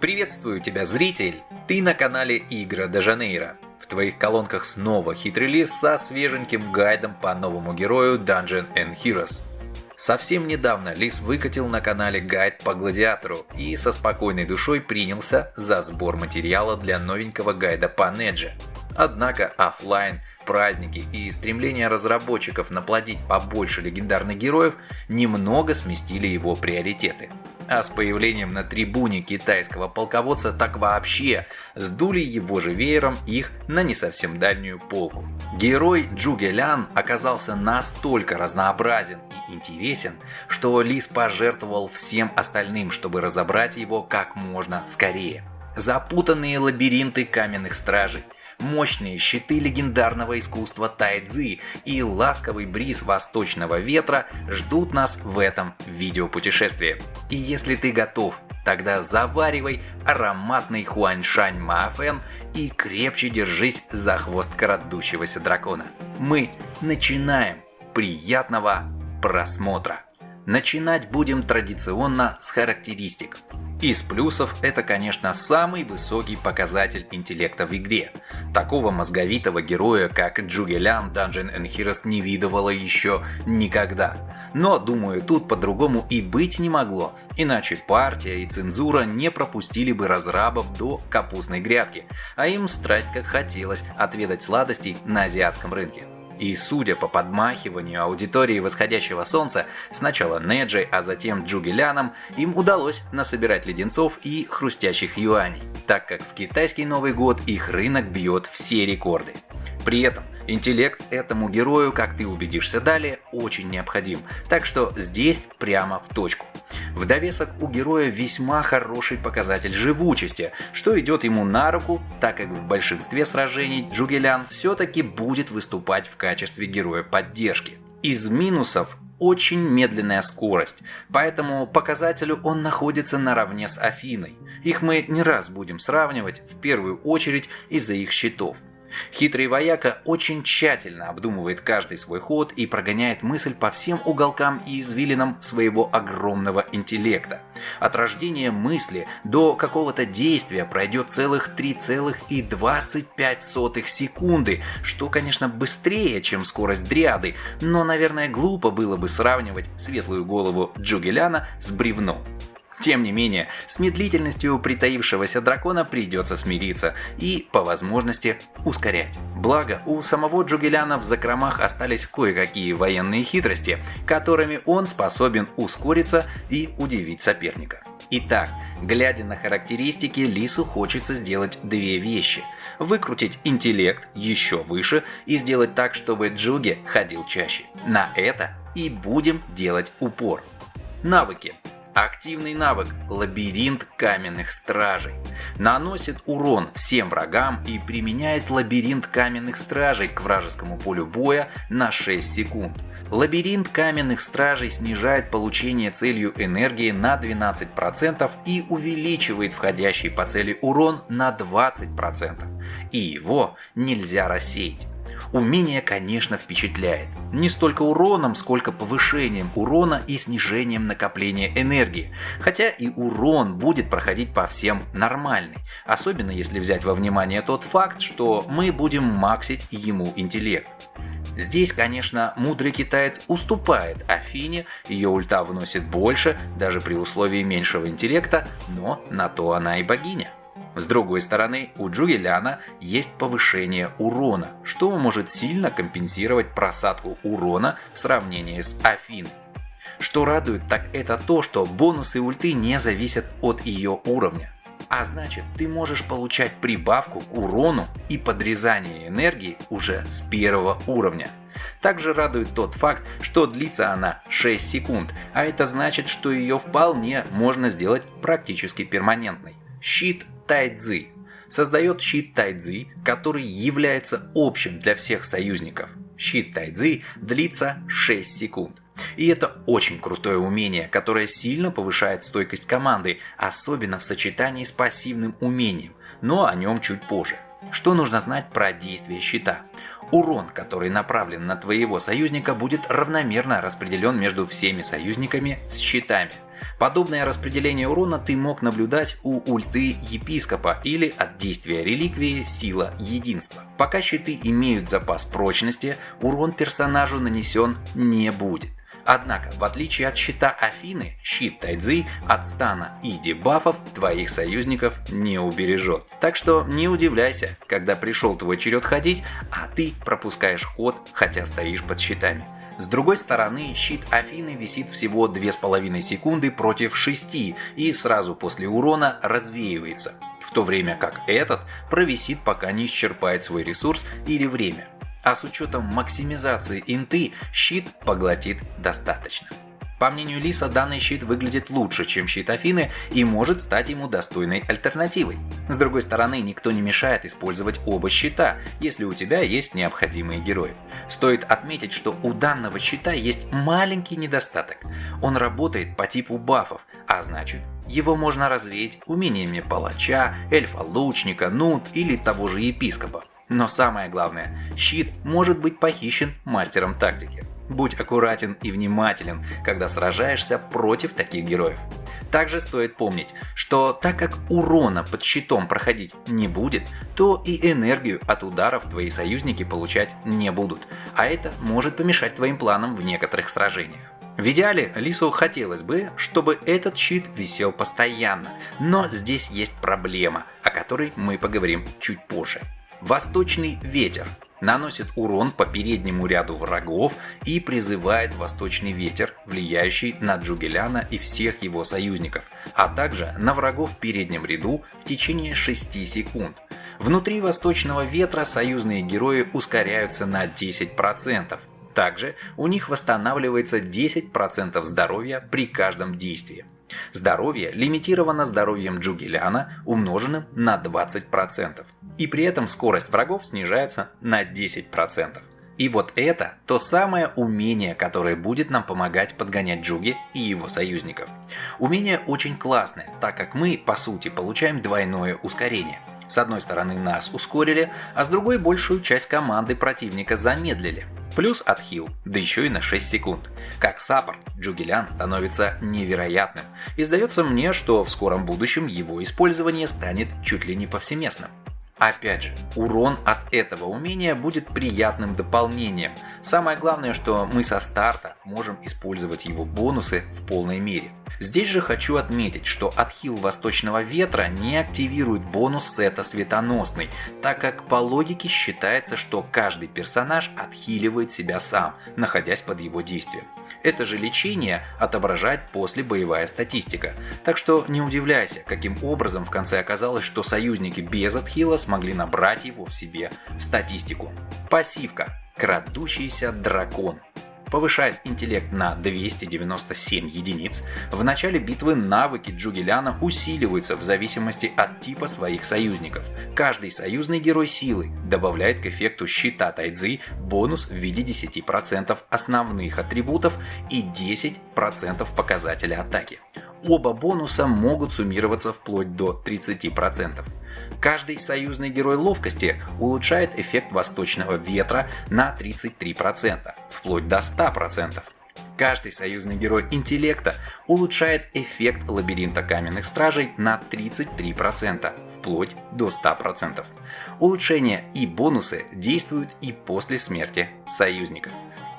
Приветствую тебя, зритель! Ты на канале Игра де Жанейро. В твоих колонках снова хитрый лист со свеженьким гайдом по новому герою Dungeons and Heroes. Совсем недавно Лис выкатил на канале гайд по Гладиатору и со спокойной душой принялся за сбор материала для новенького гайда по Недже. Однако оффлайн, праздники и стремление разработчиков наплодить побольше легендарных героев немного сместили его приоритеты. А с появлением на трибуне китайского полководца так вообще сдули его же веером их на не совсем дальнюю полку. Герой Джуге Лян оказался настолько разнообразен и интересен, что Лис пожертвовал всем остальным, чтобы разобрать его как можно скорее. Запутанные лабиринты каменных стражей, мощные щиты легендарного искусства тайцзи и ласковый бриз восточного ветра ждут нас в этом видеопутешествии. И если ты готов, тогда заваривай ароматный хуаньшань маофэн и крепче держись за хвост крадущегося дракона. Мы начинаем! Приятного просмотра! Начинать будем традиционно с характеристик. Из плюсов это, конечно, самый высокий показатель интеллекта в игре. Такого мозговитого героя, как Джуге Лян, Dungeons and Heroes не видывало еще никогда. Но, думаю, тут по-другому и быть не могло, иначе партия и цензура не пропустили бы разрабов до капустной грядки, а им страсть как хотелось отведать сладостей на азиатском рынке. И судя по подмахиванию аудитории восходящего солнца, сначала Неджей, а затем Джуге Ляном, им удалось насобирать леденцов и хрустящих юаней, так как в китайский Новый год их рынок бьет все рекорды. При этом интеллект этому герою, как ты убедишься далее, очень необходим, так что здесь прямо в точку. В довесок у героя весьма хороший показатель живучести, что идет ему на руку, так как в большинстве сражений Джуге Лян все-таки будет выступать в качестве героя поддержки. Из минусов очень медленная скорость, поэтому показателю он находится наравне с Афиной. Их мы не раз будем сравнивать, в первую очередь из-за их щитов. Хитрый вояка очень тщательно обдумывает каждый свой ход и прогоняет мысль по всем уголкам и извилинам своего огромного интеллекта. От рождения мысли до какого-то действия пройдет целых 3,25 секунды, что, конечно, быстрее, чем скорость дриады, но, наверное, глупо было бы сравнивать светлую голову Джуге Ляна с бревном. Тем не менее, с медлительностью притаившегося дракона придется смириться и, по возможности, ускорять. Благо, у самого Джуге Ляна в закромах остались кое-какие военные хитрости, которыми он способен ускориться и удивить соперника. Итак, глядя на характеристики, Лису хочется сделать две вещи. Выкрутить интеллект еще выше и сделать так, чтобы Джуге ходил чаще. На это и будем делать упор. Навыки. Активный навык «Лабиринт каменных стражей» наносит урон всем врагам и применяет лабиринт каменных стражей к вражескому полю боя на 6 секунд. Лабиринт каменных стражей снижает получение целью энергии на 12% и увеличивает входящий по цели урон на 20%. И его нельзя рассеять. Умение, конечно, впечатляет. Не столько уроном, сколько повышением урона и снижением накопления энергии. Хотя и урон будет проходить по всем нормальный. Особенно если взять во внимание тот факт, что мы будем максить ему интеллект. Здесь, конечно, мудрый китаец уступает Афине, ее ульта вносит больше, даже при условии меньшего интеллекта, но на то она и богиня. С другой стороны, у Джуге Ляна есть повышение урона, что может сильно компенсировать просадку урона в сравнении с Афиной. Что радует, так это то, что бонусы ульты не зависят от ее уровня. А значит, ты можешь получать прибавку к урону и подрезание энергии уже с первого уровня. Также радует тот факт, что длится она 6 секунд, а это значит, что ее вполне можно сделать практически перманентной. Щит тайцзи. Создает щит тайцзи, который является общим для всех союзников. Щит тайцзи длится 6 секунд. И это очень крутое умение, которое сильно повышает стойкость команды, особенно в сочетании с пассивным умением, но о нем чуть позже. Что нужно знать про действие щита? Урон, который направлен на твоего союзника, будет равномерно распределен между всеми союзниками с щитами. Подобное распределение урона ты мог наблюдать у ульты епископа или от действия реликвии «Сила единства». Пока щиты имеют запас прочности, урон персонажу нанесен не будет. Однако, в отличие от щита Афины, щит Тайцзи от стана и дебафов твоих союзников не убережет. Так что не удивляйся, когда пришел твой черед ходить, а ты пропускаешь ход, хотя стоишь под щитами. С другой стороны, щит Афины висит всего 2,5 секунды против 6 и сразу после урона развеивается, в то время как этот провисит, пока не исчерпает свой ресурс или время. А с учетом максимизации инты, щит поглотит достаточно. По мнению Лиса, данный щит выглядит лучше, чем щит Афины и может стать ему достойной альтернативой. С другой стороны, никто не мешает использовать оба щита, если у тебя есть необходимые герои. Стоит отметить, что у данного щита есть маленький недостаток. Он работает по типу бафов, а значит, его можно развеять умениями палача, эльфа-лучника, нут или того же епископа. Но самое главное, щит может быть похищен мастером тактики. Будь аккуратен и внимателен, когда сражаешься против таких героев. Также стоит помнить, что так как урона под щитом проходить не будет, то и энергию от ударов твои союзники получать не будут, а это может помешать твоим планам в некоторых сражениях. В идеале Лису хотелось бы, чтобы этот щит висел постоянно, но здесь есть проблема, о которой мы поговорим чуть позже. Восточный ветер наносит урон по переднему ряду врагов и призывает Восточный ветер, влияющий на Джугеляна и всех его союзников, а также на врагов в переднем ряду в течение 6 секунд. Внутри Восточного ветра союзные герои ускоряются на 10%. Также у них восстанавливается 10% здоровья при каждом действии. Здоровье лимитировано здоровьем Джугеляна, умноженным на 20%. И при этом скорость врагов снижается на 10%. И вот это то самое умение, которое будет нам помогать подгонять Джуги и его союзников. Умение очень классное, так как мы, по сути, получаем двойное ускорение. С одной стороны нас ускорили, а с другой большую часть команды противника замедлили. Плюс отхил, да еще и на 6 секунд. Как саппорт, Джугелян становится невероятным. И сдается мне, что в скором будущем его использование станет чуть ли не повсеместным. Опять же, урон от этого умения будет приятным дополнением. Самое главное, что мы со старта можем использовать его бонусы в полной мере. Здесь же хочу отметить, что отхил Восточного ветра не активирует бонус сета Светоносный, так как по логике считается, что каждый персонаж отхиливает себя сам, находясь под его действием. Это же лечение отображает послебоевая статистика, так что не удивляйся, каким образом в конце оказалось, что союзники без отхила смогли набрать его в себе в статистику. Пассивка «Крадущийся дракон». Повышает интеллект на 297 единиц. В начале битвы навыки Джугеляна усиливаются в зависимости от типа своих союзников. Каждый союзный герой силы добавляет к эффекту щита Тайцзи бонус в виде 10% основных атрибутов и 10% показателя атаки. Оба бонуса могут суммироваться вплоть до 30%. Каждый союзный герой ловкости улучшает эффект Восточного ветра на 33%, вплоть до 100%. Каждый союзный герой интеллекта улучшает эффект Лабиринта Каменных Стражей на 33%, вплоть до 100%. Улучшения и бонусы действуют и после смерти союзника.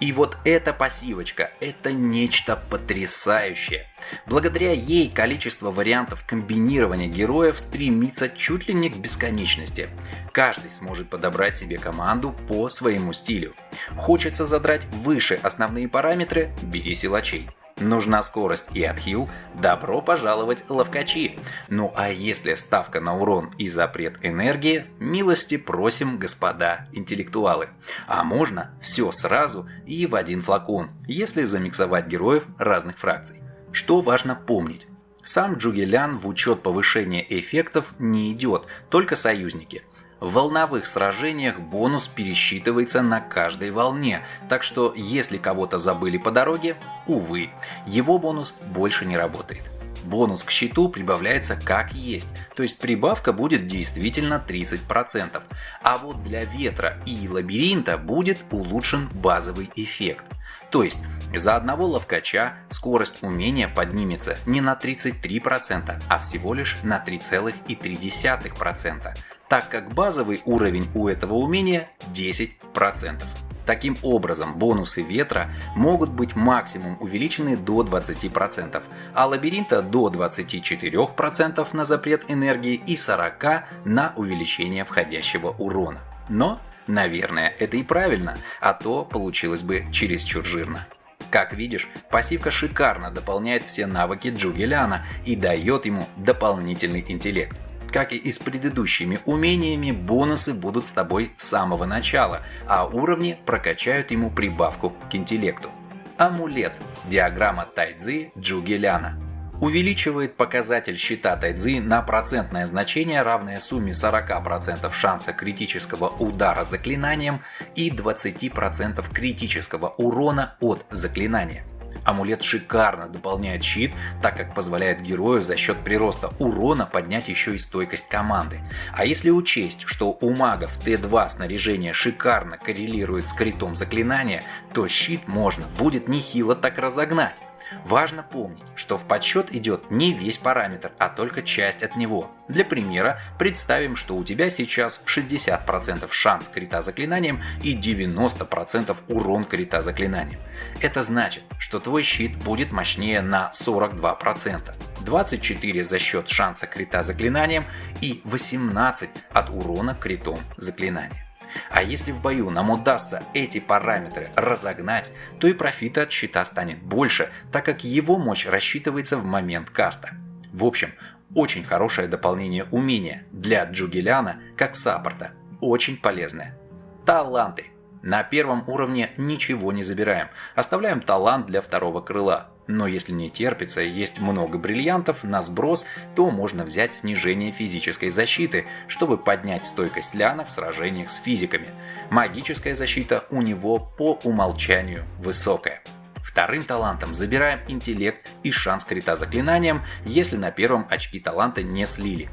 И вот эта пассивочка – это нечто потрясающее. Благодаря ей количество вариантов комбинирования героев стремится чуть ли не к бесконечности. Каждый сможет подобрать себе команду по своему стилю. Хочется задрать выше основные параметры – бери силачей. Нужна скорость и отхил, добро пожаловать ловкачи. Ну а если ставка на урон и запрет энергии, милости просим, господа интеллектуалы. А можно все сразу и в один флакон, если замиксовать героев разных фракций. Что важно помнить? Сам Джугелян в учет повышения эффектов не идет, только союзники. В волновых сражениях бонус пересчитывается на каждой волне, так что если кого-то забыли по дороге, увы, его бонус больше не работает. бонус к щиту прибавляется как есть, то есть прибавка будет действительно 30%. А вот для ветра и лабиринта будет улучшен базовый эффект. То есть за одного ловкача скорость умения поднимется не на 33%, а всего лишь на 3,3%, так как базовый уровень у этого умения 10%. Таким образом, бонусы ветра могут быть максимум увеличены до 20%, а лабиринта до 24% на запрет энергии и 40% на увеличение входящего урона. Но, наверное, это и правильно, а то получилось бы чересчур жирно. Как видишь, пассивка шикарно дополняет все навыки Джугеляна и дает ему дополнительный интеллект. Как и с предыдущими умениями, бонусы будут с тобой с самого начала, а уровни прокачают ему прибавку к интеллекту. Амулет. Диаграмма тайцзи Джугеляна. Увеличивает показатель щита тайцзи на процентное значение, равное сумме 40% шанса критического удара заклинанием и 20% критического урона от заклинания. Амулет шикарно дополняет щит, так как позволяет герою за счет прироста урона поднять еще и стойкость команды. А если учесть, что у магов Т2 снаряжение шикарно коррелирует с критом заклинания, то щит можно будет нехило так разогнать. Важно помнить, что в подсчет идет не весь параметр, а только часть от него. Для примера представим, что у тебя сейчас 60% шанс крита заклинанием и 90% урон крита заклинанием. Это значит, что твой щит будет мощнее на 42%, 24% за счет шанса крита заклинанием и 18% от урона критом заклинанием. А если в бою нам удастся эти параметры разогнать, то и профита от щита станет больше, так как его мощь рассчитывается в момент каста. В общем, очень хорошее дополнение умения для Джугеляна как саппорта. Очень полезное. Таланты. На первом уровне ничего не забираем, оставляем талант для второго крыла. Но если не терпится и есть много бриллиантов на сброс, то можно взять снижение физической защиты, чтобы поднять стойкость Ляна в сражениях с физиками. Магическая защита у него по умолчанию высокая. Вторым талантом забираем интеллект и шанс крита заклинанием, если на первом очки таланта не слили.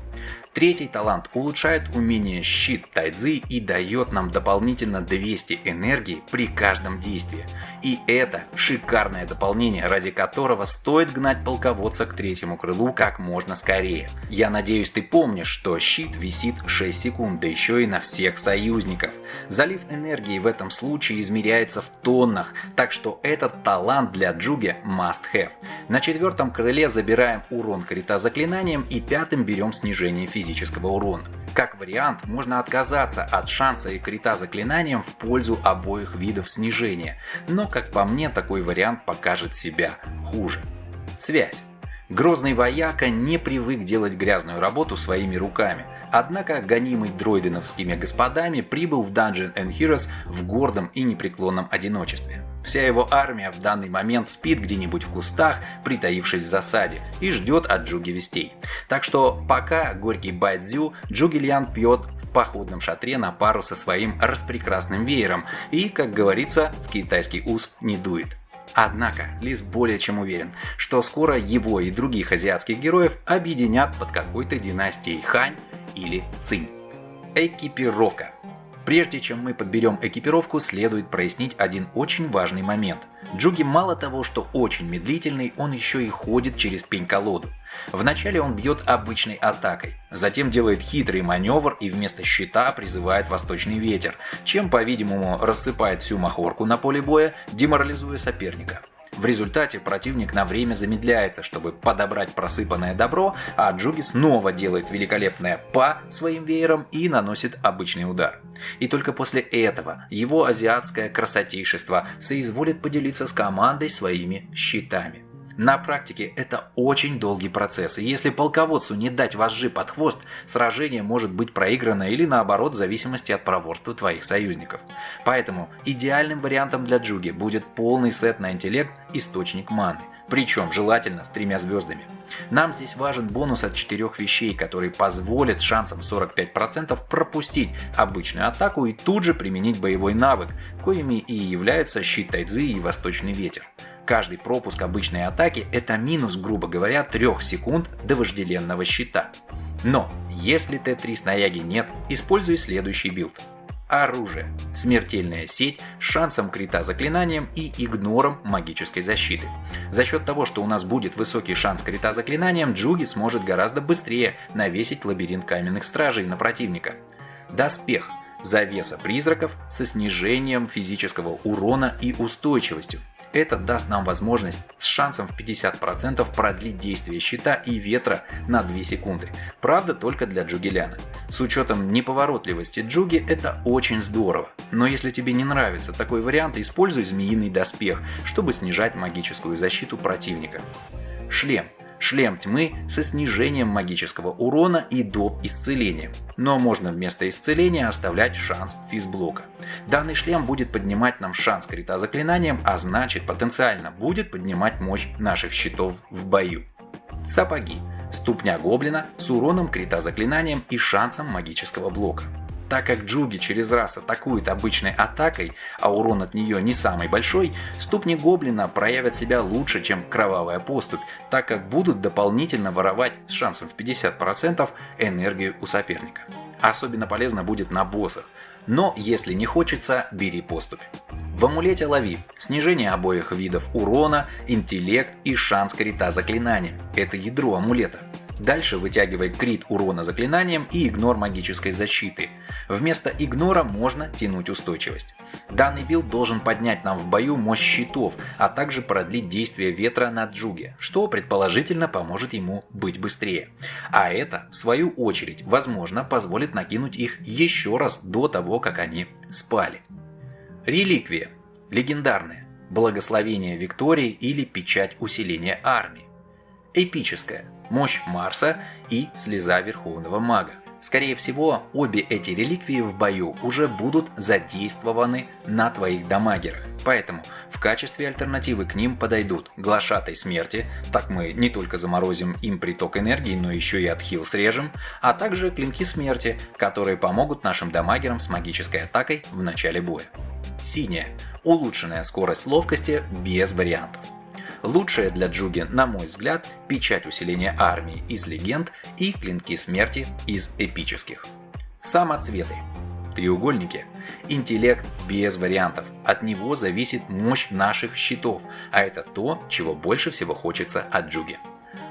Третий талант улучшает умение щит тайцзи и дает нам дополнительно 200 энергии при каждом действии. И это шикарное дополнение, ради которого стоит гнать полководца к третьему крылу как можно скорее. Я надеюсь, ты помнишь, что щит висит 6 секунд, да еще и на всех союзников. Залив энергии в этом случае измеряется в тоннах, так что этот талант для Джуги must have. На четвертом крыле забираем урон крита заклинанием и пятым берем снижение физического урона. Как вариант, можно отказаться от шанса и крита заклинанием в пользу обоих видов снижения, но, как по мне, такой вариант покажет себя хуже. Связь. Грозный вояка не привык делать грязную работу своими руками, однако гонимый дройденовскими господами прибыл в Dungeons & Heroes в гордом и непреклонном одиночестве. Вся его армия в данный момент спит где-нибудь в кустах, притаившись в засаде, и ждет от Джуги вестей. Так что пока горький байдзю, Джугелян пьет в походном шатре на пару со своим распрекрасным веером и, как говорится, в китайский ус не дует. Однако Лис более чем уверен, что скоро его и других азиатских героев объединят под какой-то династией Хань или Цинь. Экипировка. Прежде чем мы подберем экипировку, следует прояснить один очень важный момент. Джуги мало того, что очень медлительный, он еще и ходит через пень-колоду. Вначале он бьет обычной атакой, затем делает хитрый маневр и вместо щита призывает восточный ветер, чем, по-видимому, рассыпает всю махорку на поле боя, деморализуя соперника. В результате противник на время замедляется, чтобы подобрать просыпанное добро, а Джуги снова делает великолепное па своим веером и наносит обычный удар. И только после этого его азиатское красотейшество соизволит поделиться с командой своими щитами. На практике это очень долгий процесс, и если полководцу не дать вожжи под хвост, сражение может быть проиграно или наоборот в зависимости от проворства твоих союзников. Поэтому идеальным вариантом для Джуги будет полный сет на интеллект «Источник маны», причем желательно с 3 звездами. Нам здесь важен бонус от 4 вещей, который позволит с шансом 45% пропустить обычную атаку и тут же применить боевой навык, коими и являются щит тайцзи и восточный ветер. Каждый пропуск обычной атаки – это минус, грубо говоря, 3 секунд до вожделенного щита. Но если Т3 снаряги нет, используй следующий билд. Оружие. Смертельная сеть с шансом крита заклинанием и игнором магической защиты. За счет того, что у нас будет высокий шанс крита заклинанием, Джуги сможет гораздо быстрее навесить лабиринт каменных стражей на противника. Доспех. Завеса призраков со снижением физического урона и устойчивостью. Это даст нам возможность с шансом в 50% продлить действие щита и ветра на 2 секунды. Правда, только для Джугеляна. С учетом неповоротливости Джуги это очень здорово. Но если тебе не нравится такой вариант, используй змеиный доспех, чтобы снижать магическую защиту противника. Шлем. Шлем тьмы со снижением магического урона и доп. Исцелением. Но можно вместо исцеления оставлять шанс физблока. Данный шлем будет поднимать нам шанс крита заклинанием, а значит потенциально будет поднимать мощь наших щитов в бою. Сапоги. Ступня гоблина с уроном крита заклинанием и шансом магического блока. Так как Джуги через раз атакует обычной атакой, а урон от нее не самый большой, ступни гоблина проявят себя лучше, чем кровавая поступь, так как будут дополнительно воровать с шансом в 50% энергию у соперника. Особенно полезно будет на боссах. Но если не хочется, бери поступь. В амулете лови снижение обоих видов урона, интеллект и шанс крита заклинанием. Это ядро амулета. Дальше вытягивай крит урона заклинанием и игнор магической защиты. Вместо игнора можно тянуть устойчивость. Данный билд должен поднять нам в бою мощь щитов, а также продлить действие ветра на Джуге, что предположительно поможет ему быть быстрее. А это, в свою очередь, возможно, позволит накинуть их еще раз до того, как они спали. Реликвия. Легендарная. Благословение Виктории или печать усиления армии. Эпическая. Мощь Марса и слеза Верховного Мага. Скорее всего, обе эти реликвии в бою уже будут задействованы на твоих дамагерах. Поэтому в качестве альтернативы к ним подойдут Глашатай Смерти, так мы не только заморозим им приток энергии, но еще и отхил срежем, а также Клинки Смерти, которые помогут нашим дамагерам с магической атакой в начале боя. Синяя. Улучшенная скорость ловкости без вариантов. Лучшее для Джуги, на мой взгляд, печать усиления армии из легенд и клинки смерти из эпических. Самоцветы. Треугольники. Интеллект без вариантов. От него зависит мощь наших щитов, а это то, чего больше всего хочется от Джуги.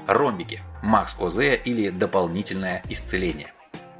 Ромбики. Макс ОЗ или дополнительное исцеление.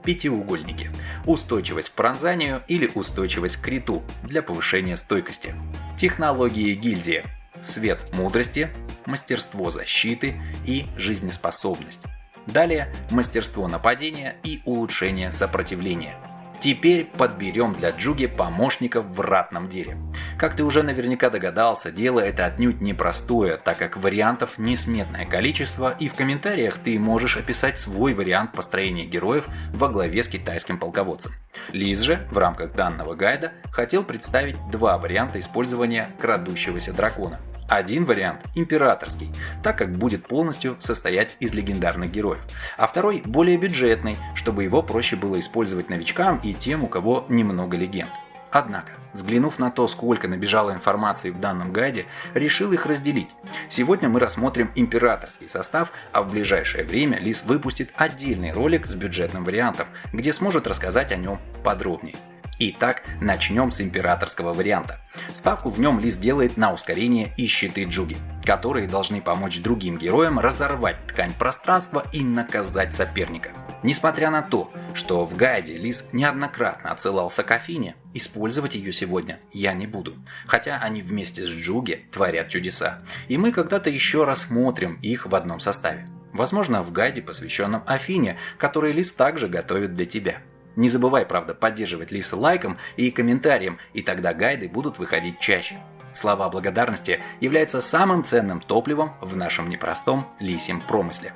Пятиугольники. Устойчивость к пронзанию или устойчивость к криту для повышения стойкости. Технологии гильдии. Свет мудрости, мастерство защиты и жизнеспособность. Далее мастерство нападения и улучшение сопротивления. Теперь подберем для Джуги помощников в ратном деле. Как ты уже наверняка догадался, дело это отнюдь непростое, так как вариантов несметное количество, и в комментариях ты можешь описать свой вариант построения героев во главе с китайским полководцем. Лиз же в рамках данного гайда хотел представить два варианта использования крадущегося дракона. Один вариант – императорский, так как будет полностью состоять из легендарных героев, а второй – более бюджетный, чтобы его проще было использовать новичкам и тем, у кого немного легенд. Однако, взглянув на то, сколько набежало информации в данном гайде, решил их разделить. Сегодня мы рассмотрим императорский состав, а в ближайшее время Лиз выпустит отдельный ролик с бюджетным вариантом, где сможет рассказать о нем подробнее. Итак, начнем с императорского варианта. Ставку в нем Лиз делает на ускорение и щиты Джуги, которые должны помочь другим героям разорвать ткань пространства и наказать соперника. Несмотря на то, что в гайде Лиз неоднократно отсылался к Афине, использовать ее сегодня я не буду, хотя они вместе с Джуги творят чудеса, и мы когда-то еще рассмотрим их в одном составе. Возможно, в гайде, посвященном Афине, который Лиз также готовит для тебя. Не забывай, правда, поддерживать Лизу лайком и комментарием, и тогда гайды будут выходить чаще. Слова благодарности являются самым ценным топливом в нашем непростом лисьем промысле.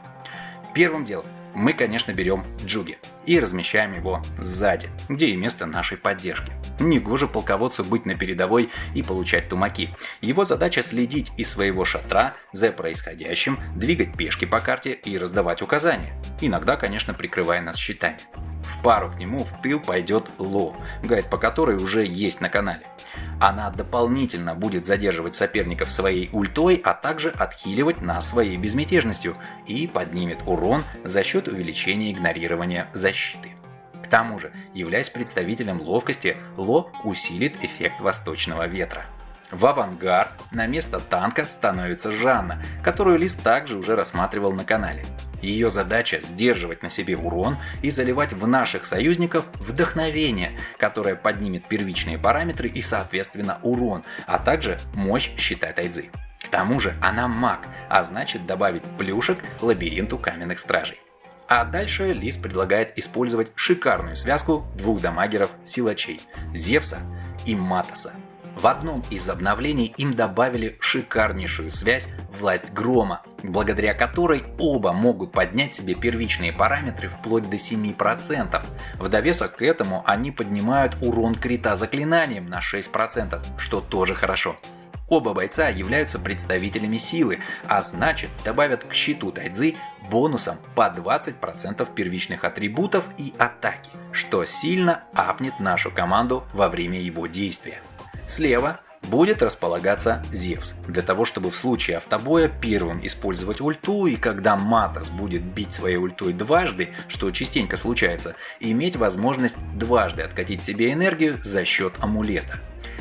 Первым делом мы, конечно, берем Джуги и размещаем его сзади, где и место нашей поддержки. Негоже полководцу быть на передовой и получать тумаки. Его задача следить из своего шатра за происходящим, двигать пешки по карте и раздавать указания. Иногда, конечно, прикрывая нас щитами. В пару к нему в тыл пойдет Ло, гайд по которой уже есть на канале. Она дополнительно будет задерживать соперников своей ультой, а также отхиливать нас своей безмятежностью и поднимет урон за счет увеличения игнорирования защиты. К тому же, являясь представителем ловкости, Ло усилит эффект восточного ветра. В авангард на место танка становится Жанна, которую Лис также уже рассматривал на канале. Ее задача – сдерживать на себе урон и заливать в наших союзников вдохновение, которое поднимет первичные параметры и, соответственно, урон, а также мощь щита Тайцзи. К тому же она маг, а значит добавить плюшек лабиринту каменных стражей. А дальше Лис предлагает использовать шикарную связку двух дамагеров-силачей – Зевса и Матоса. В одном из обновлений им добавили шикарнейшую связь «Власть Грома», благодаря которой оба могут поднять себе первичные параметры вплоть до 7%. В довесок к этому они поднимают урон крита заклинанием на 6%, что тоже хорошо. Оба бойца являются представителями силы, а значит добавят к щиту Тайцзи бонусом по 20% первичных атрибутов и атаки, что сильно апнет нашу команду во время его действия. Слева будет располагаться Зевс, для того чтобы в случае автобоя первым использовать ульту, и когда Матос будет бить своей ультой дважды, что частенько случается, иметь возможность дважды откатить себе энергию за счет амулета.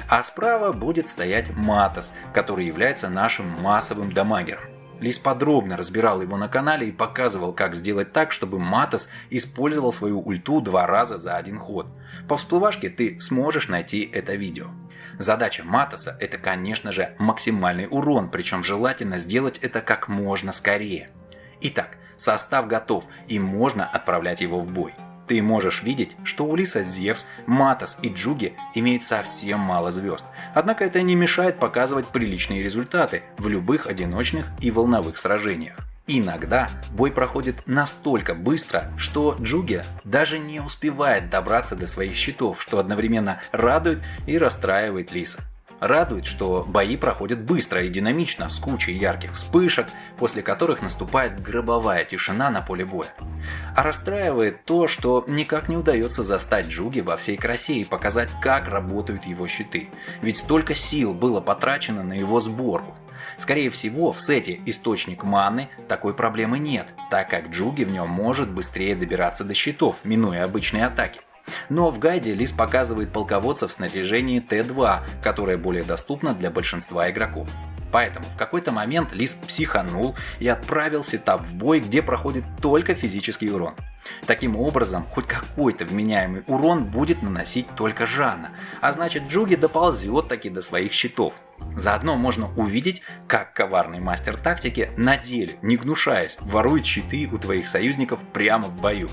А справа будет стоять Матос, который является нашим массовым дамагером. Лис подробно разбирал его на канале и показывал, как сделать так, чтобы Матос использовал свою ульту 2 раза за один ход. По всплывашке ты сможешь найти это видео. Задача Матоса – это, конечно же, максимальный урон, причем желательно сделать это как можно скорее. Итак, состав готов и можно отправлять его в бой. Ты можешь видеть, что у Лиса Зевс, Матос и Джуги имеют совсем мало звезд, однако это не мешает показывать приличные результаты в любых одиночных и волновых сражениях. Иногда бой проходит настолько быстро, что Джуги даже не успевает добраться до своих щитов, что одновременно радует и расстраивает Лиса. Радует, что бои проходят быстро и динамично, с кучей ярких вспышек, после которых наступает гробовая тишина на поле боя. А расстраивает то, что никак не удается застать Джуги во всей красе и показать, как работают его щиты, ведь столько сил было потрачено на его сборку. Скорее всего, в сете «Источник маны» такой проблемы нет, так как Джуги в нем может быстрее добираться до щитов, минуя обычные атаки. Но в гайде Лис показывает полководца в снаряжении Т2, которое более доступно для большинства игроков. Поэтому в какой-то момент Лис психанул и отправил сетап в бой, где проходит только физический урон. Таким образом, хоть какой-то вменяемый урон будет наносить только Жанна, а значит Джуги доползет таки до своих щитов. Заодно можно увидеть, как коварный мастер тактики на деле, не гнушаясь, ворует щиты у твоих союзников прямо в бою.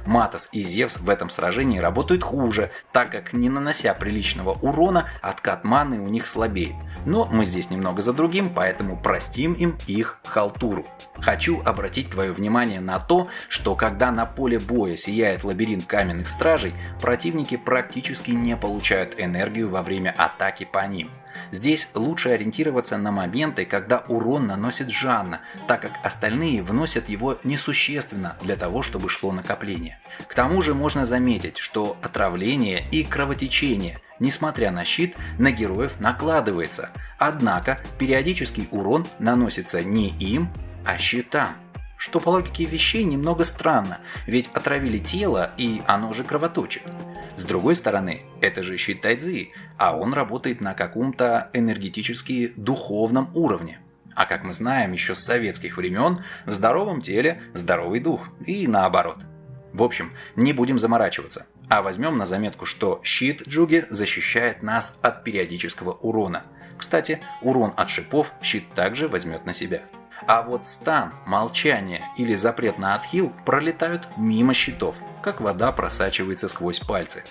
Матос и Зевс в этом сражении работают хуже, так как, не нанося приличного урона, откат маны у них слабеет. Но мы здесь немного за другим, поэтому простим им их халтуру. Хочу обратить твое внимание на то, что когда на поле боя сияет лабиринт каменных стражей, противники практически не получают энергию во время атаки по ним. Здесь лучше ориентироваться на моменты, когда урон наносит Жанна, так как остальные вносят его несущественно для того, чтобы шло накопление. К тому же можно заметить, что отравление и кровотечение, несмотря на щит, на героев накладывается, однако периодический урон наносится не им, а щитам. Что по логике вещей немного странно, ведь отравили тело и оно же кровоточит. С другой стороны, это же щит Тайцзи, а он работает на каком-то энергетически духовном уровне. А как мы знаем еще с советских времен, в здоровом теле здоровый дух, и наоборот. В общем, не будем заморачиваться, а возьмем на заметку, что щит Джуги защищает нас от периодического урона. Кстати, урон от шипов щит также возьмет на себя. А вот стан, молчание или запрет на отхил пролетают мимо щитов, как вода просачивается сквозь пальцы.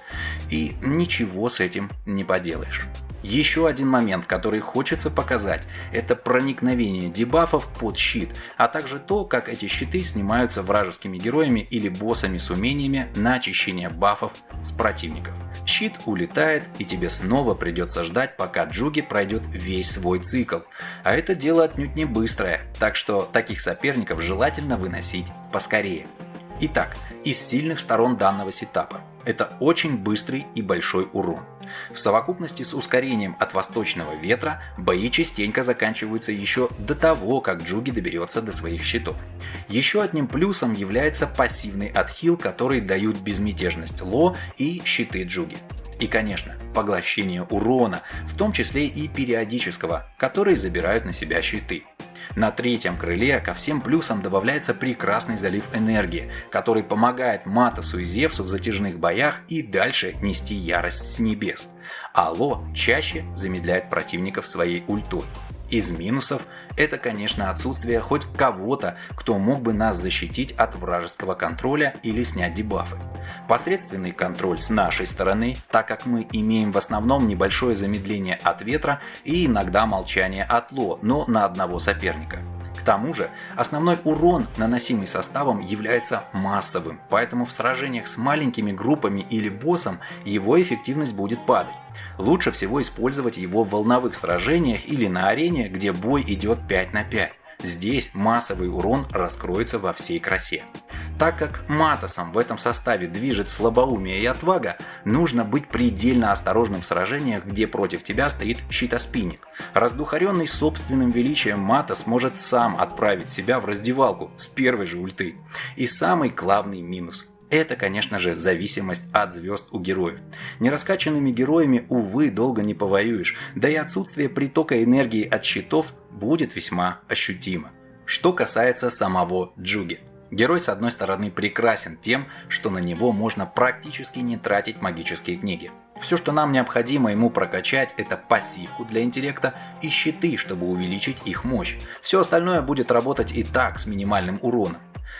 И ничего с этим не поделаешь. Еще один момент, который хочется показать, это проникновение дебафов под щит, а также то, как эти щиты снимаются вражескими героями или боссами с умениями на очищение бафов с противников. Щит улетает, и тебе снова придется ждать, пока Джуги пройдет весь свой цикл. А это дело отнюдь не быстрое, так что таких соперников желательно выносить поскорее. Итак, из сильных сторон данного сетапа. Это очень быстрый и большой урон. В совокупности с ускорением от восточного ветра бои частенько заканчиваются еще до того, как Джуги доберется до своих щитов. Еще одним плюсом является пассивный отхил, который дают безмятежность Ло и щиты Джуги. И, конечно, поглощение урона, в том числе и периодического, который забирают на себя щиты. На третьем крыле ко всем плюсам добавляется прекрасный залив энергии, который помогает Матосу и Зевсу в затяжных боях и дальше нести ярость с небес. А Ло чаще замедляет противников своей ультой. Из минусов это, конечно, отсутствие хоть кого-то, кто мог бы нас защитить от вражеского контроля или снять дебафы. Посредственный контроль с нашей стороны, так как мы имеем в основном небольшое замедление от ветра и иногда молчание от Ло, но на одного соперника. К тому же, основной урон, наносимый составом, является массовым, поэтому в сражениях с маленькими группами или боссом его эффективность будет падать. Лучше всего использовать его в волновых сражениях или на арене, где бой идет 5 на 5. Здесь массовый урон раскроется во всей красе. Так как Матосом в этом составе движет слабоумие и отвага, нужно быть предельно осторожным в сражениях, где против тебя стоит щитоспинник. Раздухаренный собственным величием Матос может сам отправить себя в раздевалку с первой же ульты. И самый главный минус – это, конечно же, зависимость от звезд у героев. Нераскачанными героями, увы, долго не повоюешь, да и отсутствие притока энергии от щитов будет весьма ощутимо. Что касается самого Джуги. Герой, с одной стороны, прекрасен тем, что на него можно практически не тратить магические книги. Все, что нам необходимо ему прокачать, это пассивку для интеллекта и щиты, чтобы увеличить их мощь. Все остальное будет работать и так, с минимальным уроном.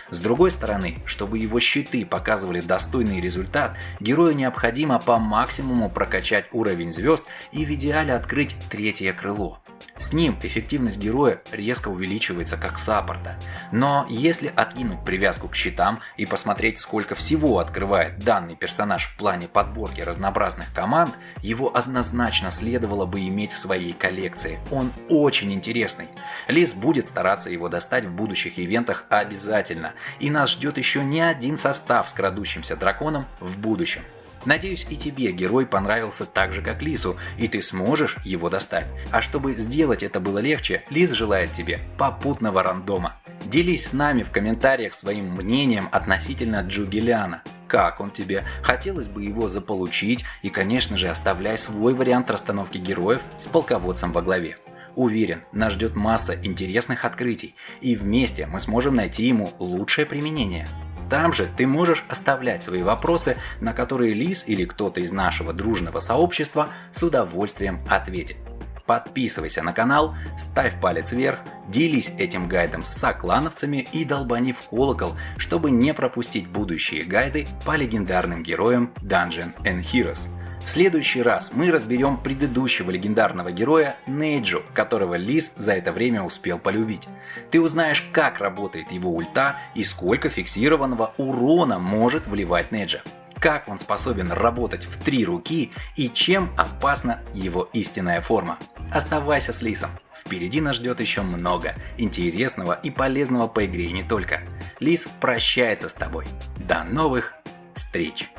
С другой стороны, чтобы его щиты показывали достойный результат, герою необходимо по максимуму прокачать уровень звезд и в идеале открыть третье крыло. С ним эффективность героя резко увеличивается как саппорта. Но если откинуть привязку к щитам и посмотреть, сколько всего открывает данный персонаж в плане подборки разнообразных команд, его однозначно следовало бы иметь в своей коллекции. Он очень интересный. Лис будет стараться его достать в будущих ивентах обязательно. И нас ждет еще не один состав с крадущимся драконом в будущем. Надеюсь, и тебе герой понравился так же, как Лису, и ты сможешь его достать. А чтобы сделать это было легче, Лис желает тебе попутного рандома. Делись с нами в комментариях своим мнением относительно Джугелиана. Как он тебе? Хотелось бы его заполучить, и, конечно же, оставляй свой вариант расстановки героев с полководцем во главе. Уверен, нас ждет масса интересных открытий, и вместе мы сможем найти ему лучшее применение. Там же ты можешь оставлять свои вопросы, на которые Лис или кто-то из нашего дружного сообщества с удовольствием ответит. Подписывайся на канал, ставь палец вверх, делись этим гайдом с соклановцами и долбани в колокол, чтобы не пропустить будущие гайды по легендарным героям Dungeons & Heroes. В следующий раз мы разберем предыдущего легендарного героя Нейджу, которого Лис за это время успел полюбить. Ты узнаешь, как работает его ульта и сколько фиксированного урона может вливать Нейджа. Как он способен работать в 3 руки и чем опасна его истинная форма. Оставайся с Лисом. Впереди нас ждет еще много интересного и полезного по игре и не только. Лис прощается с тобой. До новых встреч!